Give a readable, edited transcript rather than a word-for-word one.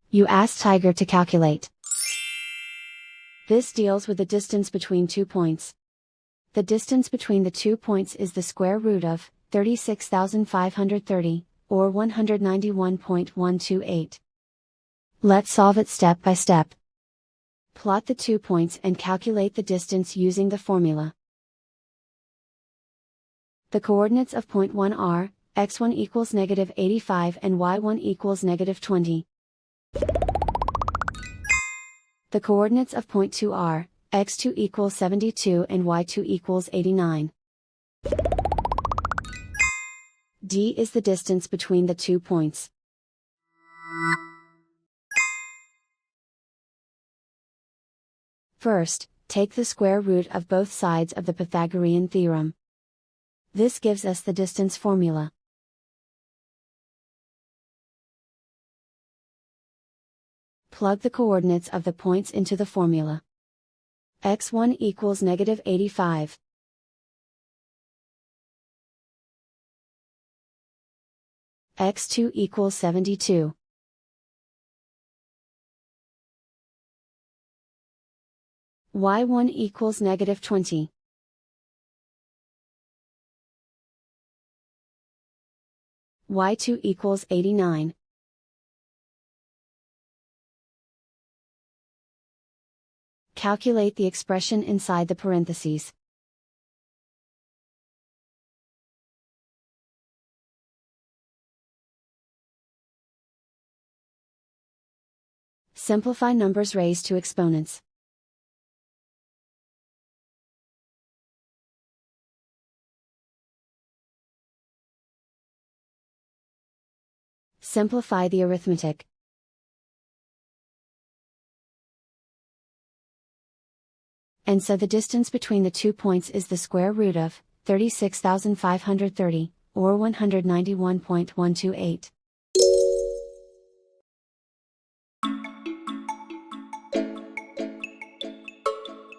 You ask Tiger to calculate. This deals with the distance between 2 points. The distance between the 2 points is the square root of 36,530, or 191.128. Let's solve it step by step. Plot the 2 points and calculate the distance using the formula. The coordinates of point 1 are, x1 equals negative 85 and y1 equals negative 20. The coordinates of point 2 are, x2 equals 72 and y2 equals 89. D is the distance between the 2 points. First, take the square root of both sides of the Pythagorean theorem. This gives us the distance formula. Plug the coordinates of the points into the formula. x1 equals negative 85. x2 equals 72. y1 equals negative 20. y2 equals 89. Calculate the expression inside the parentheses. Simplify numbers raised to exponents. Simplify the arithmetic. And so the distance between the 2 points is the square root of 36,530, or 191.128.